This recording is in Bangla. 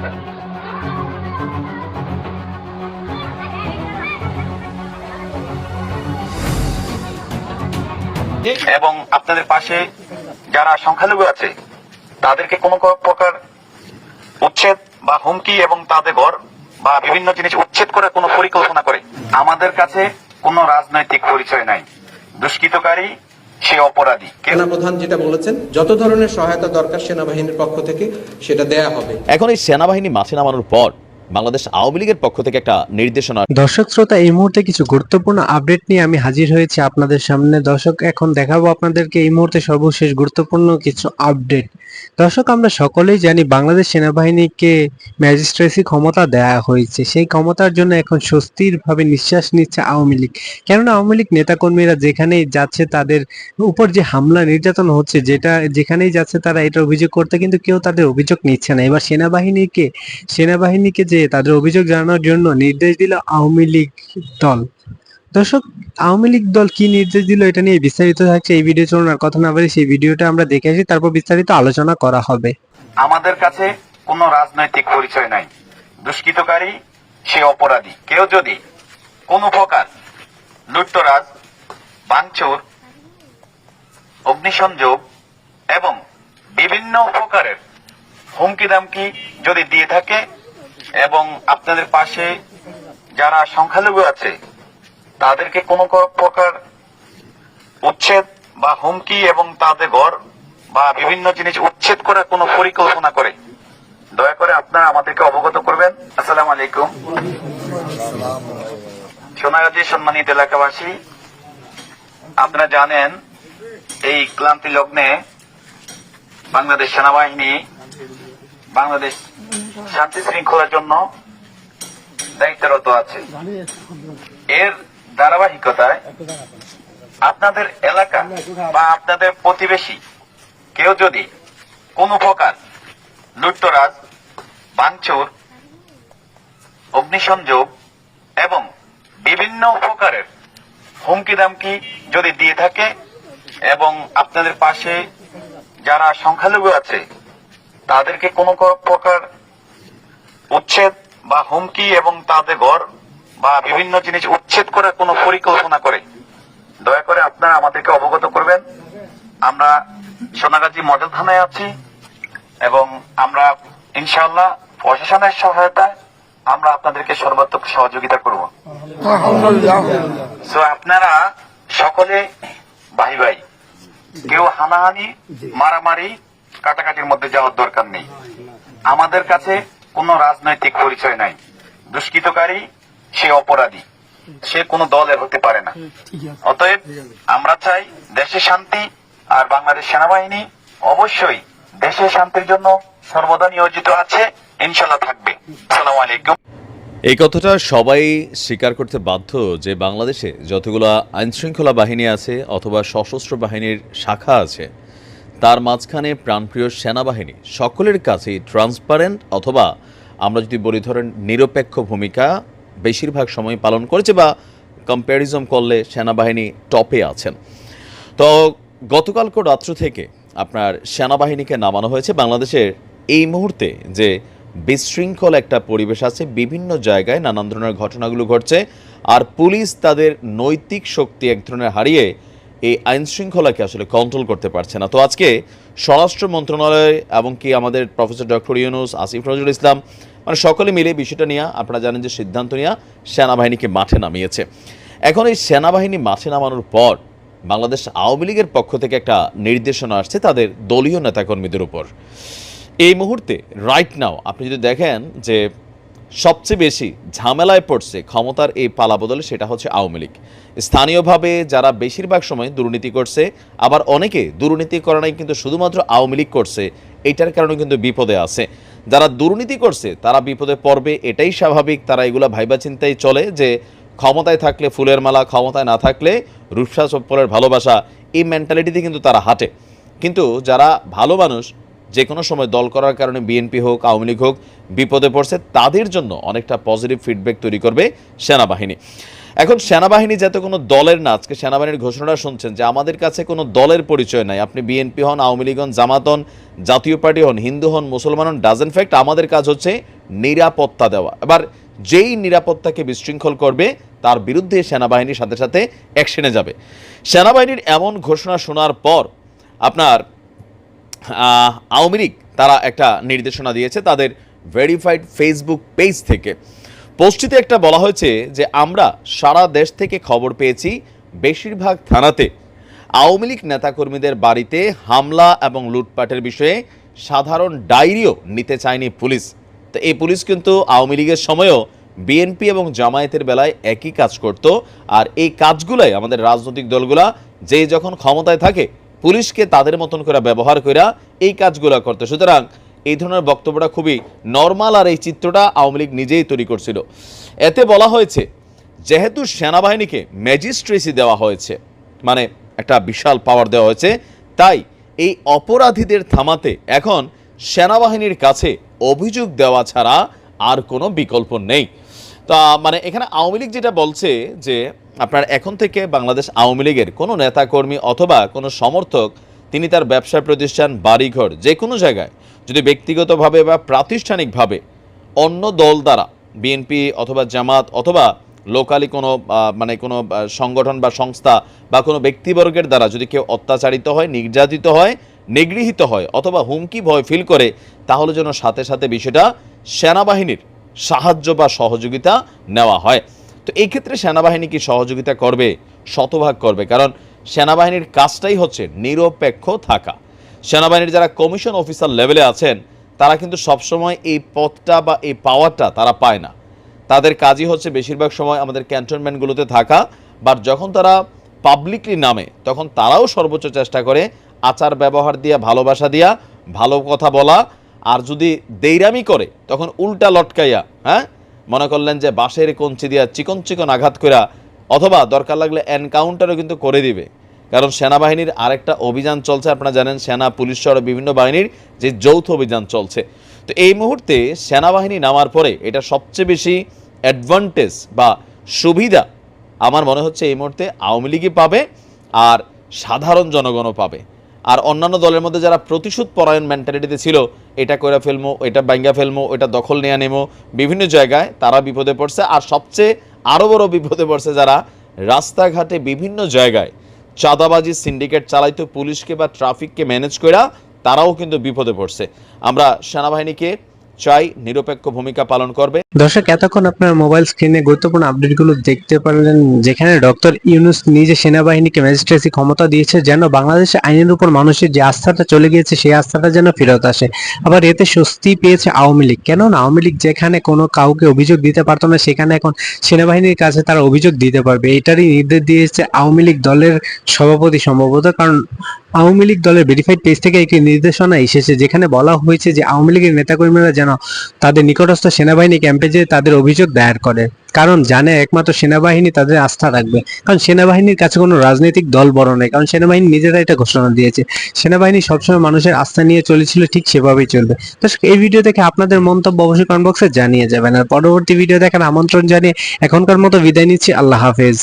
এবং আপনাদের পাশে যারা সংখ্যালঘু আছে তাদেরকে কোনো প্রকার উচ্ছেদ বা হুমকি এবং তাদের ঘর বা বিভিন্ন জিনিস উচ্ছেদ করার কোনো পরিকল্পনা করে আমাদের কাছে কোনো রাজনৈতিক পরিচয় নাই। দুষ্কৃতকারী সে অপরাধী। সেনাপ্রধান যেটা বলেছেন, যত ধরনের সহায়তা দরকার সেনাবাহিনীর পক্ষ থেকে সেটা দেয়া হবে। এখন এই সেনাবাহিনী মাঠে নামানোর পর বাংলাদেশ আওয়ামী লীগের পক্ষ থেকে একটা নির্দেশনা। দর্শক শ্রোতা, এই মুহূর্তে কিছু গুরুত্বপূর্ণ আপডেট নিয়ে আমি হাজির হয়েছি আপনাদের সামনে। দর্শক, এখন দেখাবো আপনাদেরকে এই মুহূর্তে সর্বশেষ গুরুত্বপূর্ণ কিছু আপডেট। দর্শক, আমরা সকলেই জানি বাংলাদেশ সেনাবাহিনীকে ম্যাজিস্ট্রেসি ক্ষমতা দেয়া হয়েছে। সেই ক্ষমতার জন্য এখন স্বস্তির ভাবে নিঃশ্বাস নিচ্ছে আওয়ামী লীগ। কেননা আওয়ামী লীগ নেতাকর্মীরা যেখানেই যাচ্ছে তাদের উপর যে হামলা নির্যাতন হচ্ছে, যেখানেই যাচ্ছে তারা এটা অভিযোগ করতে, কিন্তু কেউ তাদের অভিযোগ নিচ্ছে না। এবার সেনাবাহিনীকে যে তাদের অভিযোগ জানানোর জন্য নির্দেশ দিল আওয়ামী লীগ দল। দর্শক, আওয়ামী লীগ দল কি নির্দেশ দিল এটা নিয়ে বিস্তারিত থাকছে এই ভিডিও। চলুন আর কথা না বলে সেই ভিডিওটা আমরা দেখে আসি, তারপর বিস্তারিত আলোচনা করা হবে। আমাদের কাছে কোনো রাজনৈতিক পরিচয় নাই। দুষ্কৃতকারী সে অপরাধী। কেউ যদি কোনো প্রকার লুটতরাজ, ভাঙচুর, অগ্নিসংযোগ এবং বিভিন্ন প্রকারের হুমকি দামকি যদি দিয়ে থাকে এবং আপনাদের পাশে যারা সংখ্যালঘু আছে তাদেরকে কোনো প্রকার উচ্ছেদ বা হুমকি এবং তাদের ঘর বা বিভিন্ন জিনিস উচ্ছেদ করার কোনো পরিকল্পনা করে, দয়া করে আপনারা আমাদেরকে অবগত করবেন। আসসালামু আলাইকুম। সোনাগাজী সম্মানিত এলাকাবাসী, আপনারা জানেন এই ক্লান্তি লগ্নে বাংলাদেশ সেনাবাহিনী বাংলাদেশ শান্তি শৃঙ্খলার জন্য দায়িত্বরত আছে। এর ধারাবাহিকতায় আপনাদের এলাকা বা আপনাদের প্রতিবেশী কেউ যদি কোনো প্রকার লুটতরাজ, ভাঙচুর, অগ্নিসংযোগ এবং বিভিন্ন প্রকারের হুমকি দামকি যদি দিয়ে থাকে এবং আপনাদের পাশে যারা সংখ্যালঘু আছে তাদেরকে কোনো প্রকার উচ্ছেদ বা হুমকি এবং তাদের ঘর বা বিভিন্ন জিনিস উচ্ছেদ করার কোনো পরিকল্পনা করে, দয়া করে আপনারা আমাদেরকে অবগত করবেন। আমরা সোনাগাজী মডেল থানায় আছি এবং আমরা ইনশাআল্লাহ প্রশাসনের সহায়তায় আমরা আপনাদেরকে সর্বাত্মক সহযোগিতা করব। সো আপনারা সকলে ভাই ভাই, কেউ হানাহানি, মারামারি, কাটাকাটির মধ্যে যাওয়ার দরকার নেই। আমাদের কাছে কোনো রাজনৈতিক পরিচয় নাই। দুষ্কৃতকারী সে অপরাধী, সে কোনো দলের হতে পারে না। অতএব আমরা চাই দেশে শান্তি, আর বাংলাদেশ সেনাবাহিনী অবশ্যই দেশের শান্তির জন্য সর্বদা নিয়োজিত আছে, ইনশাল্লাহ থাকবে। আসসালামু আলাইকুম। এই কথাটা সবাই স্বীকার করতে বাধ্য যে বাংলাদেশে যতগুলো আইনশৃঙ্খলা বাহিনী আছে অথবা সশস্ত্র বাহিনীর শাখা আছে, তার মাঝখানে প্রাণপ্রিয় সেনাবাহিনী সকলের কাছেই ট্রান্সপারেন্ট অথবা আমরা যদি বলি ধরেন নিরপেক্ষ ভূমিকা বেশিরভাগ সময় পালন করেছে, বা কম্প্যারিজম করলে সেনাবাহিনী টপে আছেন। তো গতকালকে রাত্র থেকে আপনার সেনাবাহিনীকে নামানো হয়েছে। বাংলাদেশের এই মুহূর্তে যে বিশৃঙ্খল একটা পরিবেশ আছে, বিভিন্ন জায়গায় নানান ধরনের ঘটনাগুলো ঘটছে, আর পুলিশ তাদের নৈতিক শক্তি এক ধরনের হারিয়ে এই আইন শৃঙ্খলাকে আসলে কন্ট্রোল করতে পারছে না। তো আজকে স্বরাষ্ট্র মন্ত্রণালয় এবং কি আমাদের প্রফেসর ডক্টর ইউনূস, আসিফ নজরুল ইসলাম, মানে সকলে মিলে বিষয়টা নিয়ে আপনারা জানেন যে সিদ্ধান্ত নিয়ে সেনাবাহিনীকে মাঠে নামিয়েছে। এখন এই সেনাবাহিনী মাঠে নামানোর পর বাংলাদেশ আওয়ামী লীগের পক্ষ থেকে একটা নির্দেশনা আসছে তাদের দলীয় নেতাকর্মীদের উপর। এই মুহূর্তে রাইট নাও আপনি যদি দেখেন যে সবচেয়ে বেশি ঝামেলায় পড়ছে ক্ষমতার এই পালাবদলে, সেটা হচ্ছে আওয়ামী লীগ। স্থানীয়ভাবে যারা বেশিরভাগ সময় দুর্নীতি করছে, আবার অনেকে দুর্নীতি করে নাই কিন্তু শুধুমাত্র আওয়ামী লীগ করছে, এইটার কারণে কিন্তু বিপদে আছে। যারা দুর্নীতি করছে তারা বিপদে পড়বে, এটাই স্বাভাবিক। তারা এগুলো ভাইবা চিন্তায় চলে যে ক্ষমতায় থাকলে ফুলের মালা, ক্ষমতায় না থাকলে রূপসা চপ্পলের ভালোবাসা, এই মেন্টালিটিতে কিন্তু তারা হাঁটে। কিন্তু যারা ভালো মানুষ, যে কোনো সময় দল করার কারণে বিএনপি হোক, আওয়ামী লীগ হোক, বিপদে পড়ছে, তাদের জন্য অনেকটা পজিটিভ ফিডব্যাক তৈরি করবে সেনাবাহিনী। এখন সেনাবাহিনী যাতে কোনো দলের না, আজকে সেনাবাহিনীর ঘোষণা শুনছেন যে আমাদের কাছে কোনো দলের পরিচয় নাই, আপনি বিএনপি হন, আওয়ামী লীগ হন, জামাত হন, জাতীয় পার্টি হন, হিন্দু হন, মুসলমান হন, ডাজেন্ট ফ্যাক্ট, আমাদের কাজ হচ্ছে নিরাপত্তা দেওয়া। এবার যেই নিরাপত্তাকে বিশৃঙ্খল করবে তার বিরুদ্ধে সেনাবাহিনীর সাথে সাথে অ্যাকশনে যাবে। সেনাবাহিনীর এমন ঘোষণা শোনার পর আপনার আওয়ামী লীগ তারা একটা নির্দেশনা দিয়েছে তাদের ভেরিফাইড ফেসবুক পেজ থেকে। পোস্টটিতে একটা বলা হয়েছে যে আমরা সারা দেশ থেকে খবর পেয়েছি বেশিরভাগ থানাতে আওয়ামী লীগ নেতাকর্মীদের বাড়িতে হামলা এবং লুটপাটের বিষয়ে সাধারণ ডায়েরিও নিতে চায়নি পুলিশ। তো এই পুলিশ কিন্তু আওয়ামী লীগের সময়ও বিএনপি এবং জামায়াতের বেলায় একই কাজ করত, আর এই কাজগুলাই আমাদের রাজনৈতিক দলগুলা যে যখন ক্ষমতায় থাকে পুলিশকে তাদের মতন করে ব্যবহার করে এই কাজগুলো করতে। সুতরাং এই ধরনের বক্তব্যটা খুবই নর্মাল, আর এই চিত্রটা আওয়ামী লীগ নিজেই তৈরি করছিল। এতে বলা হয়েছে যেহেতু সেনাবাহিনীকে ম্যাজিস্ট্রেসি দেওয়া হয়েছে, মানে একটা বিশাল পাওয়ার দেওয়া হয়েছে, তাই এই অপরাধীদের থামাতে এখন সেনাবাহিনীর কাছে অভিযোগ দেওয়া ছাড়া আর কোনো বিকল্প নেই। তা মানে এখানে আওয়ামী লীগ যেটা বলছে যে আপনার এখন থেকে বাংলাদেশ আওয়ামী লীগের কোনো নেতাকর্মী অথবা কোনো সমর্থক তিনি তার ব্যবসা প্রতিষ্ঠান, বাড়িঘর যে কোনো জায়গায় যদি ব্যক্তিগতভাবে বা প্রাতিষ্ঠানিকভাবে অন্য দল দ্বারা বিএনপি অথবা জামাত অথবা লোকালি কোনো মানে কোনো সংগঠন বা সংস্থা বা কোনো ব্যক্তিবর্গের দ্বারা যদি কেউ অত্যাচারিত হয়, নির্যাতিত হয়, নিগৃহীত হয় অথবা হুমকি ভয় ফিল করে, তাহলে যেন সাথে সাথে বিষয়টা সেনাবাহিনীর সাহায্য বা সহযোগিতা নেওয়া হয়। তো এই ক্ষেত্রে সেনাবাহিনী কি সহযোগিতা করবে? শতভাগ করবে, কারণ সেনাবাহিনীর কাজটাই হচ্ছে নিরপেক্ষ থাকা। সেনাবাহিনীর যারা কমিশন অফিসার লেভেলে আছেন তারা কিন্তু সবসময় এই পদটা বা এই পাওয়ারটা তারা পায় না। তাদের কাজই হচ্ছে বেশিরভাগ সময় আমাদের ক্যান্টনমেন্টগুলোতে থাকা, বা যখন তারা পাবলিকলি নামে তখন তারাও সর্বোচ্চ চেষ্টা করে আচার ব্যবহার দিয়া, ভালোবাসা দিয়া, ভালো কথা বলা, আর যদি দেইরামি করে তখন উল্টা লটকাইয়া, হ্যাঁ মনে করলেন যে বাঁশের কঞ্চি দিয়া চিকন চিকন আঘাত করা, অথবা দরকার লাগলে এনকাউন্টারও কিন্তু করে দিবে। কারণ সেনাবাহিনীর আরেকটা অভিযান চলছে, আপনারা জানেন সেনা, পুলিশ সহ বিভিন্ন বাহিনীর যে যৌথ অভিযান চলছে। তো এই মুহূর্তে সেনাবাহিনী নামার পরে এটা সবচেয়ে বেশি অ্যাডভান্টেজ বা সুবিধা আমার মনে হচ্ছে এই মুহূর্তে আওয়ামী লীগই পাবে, আর সাধারণ জনগণও পাবে। আর অন্যান্য দলের মধ্যে যারা প্রতিশোধ পরায়ণ মেন্টালিটিতে ছিল, এটা করে ফেলবো, এটা ভাঙ্গা ফেলবো, এটা দখল নিয়ে নেবো, বিভিন্ন জায়গায় তারা বিপদে পড়ছে। আর সবচেয়ে আরও বড় বিপদে পড়ছে যারা রাস্তাঘাটে বিভিন্ন জায়গায় চাঁদাবাজি সিন্ডিকেট চালাইতো, পুলিশকে বা ট্রাফিককে ম্যানেজ করা, তারাও কিন্তু বিপদে পড়ছে। আমরা সেনাবাহিনীকে চাই নিরপেক্ষ ভূমিকা পালন করবে। দর্শক, এতক্ষণ আপনার মোবাইল স্ক্রিনে গুরুত্বপূর্ণ আপডেটগুলো দেখতে পারলেন, যেখানে ডক্টর ইউনূস নিজে সেনাবাহিনীকে ম্যাজিস্ট্রেসি ক্ষমতা দিয়েছে যেন বাংলাদেশে আইনের উপর মানুষের যে আস্থাটা চলে গিয়েছে সেই আস্থাটা যেন ফেরত আসে। আবার এতে স্বস্তি পেয়েছে আওয়ামী লীগ, কেননা আওয়ামী লীগ যেখানে কোনো কাউকে অভিযোগ দিতে পারতো না সেখানে এখন সেনাবাহিনীর কাছে তারা অভিযোগ দিতে পারবে। এটারই নির্দেশ দিয়েছে আওয়ামী লীগ দলের সভাপতি সম্ভবত, কারণ আওয়ামী লীগ দলের ভেরিফাইড পেজ থেকে একটি নির্দেশনা এসেছে যেখানে বলা হয়েছে যে আওয়ামী লীগের নেতাকর্মীরা যেন তাদের নিকটস্থ সেনাবাহিনী ক্যাম্পে যে তাদের অভিযোগ দায়ের করে, কারণ জানে একমাত্র সেনাবাহিনী তাদের আস্থা রাখবে। কারণ সেনাবাহিনীর কাছে কোনো রাজনৈতিক দল বড় নেই, কারণ সেনাবাহিনী নিজেরা এটা ঘোষণা দিয়েছে। সেনাবাহিনী সবসময় মানুষের আস্থা নিয়ে চলেছিল, ঠিক সেভাবেই চলবে। দর্শক, এই ভিডিও দেখে আপনাদের মন্তব্য অবশ্যই কমেন্ট বক্সে জানিয়ে যাবেন, আর পরবর্তী ভিডিও দেখার আমন্ত্রণ জানিয়ে এখনকার মতো বিদায় নিচ্ছি। আল্লাহ হাফেজ।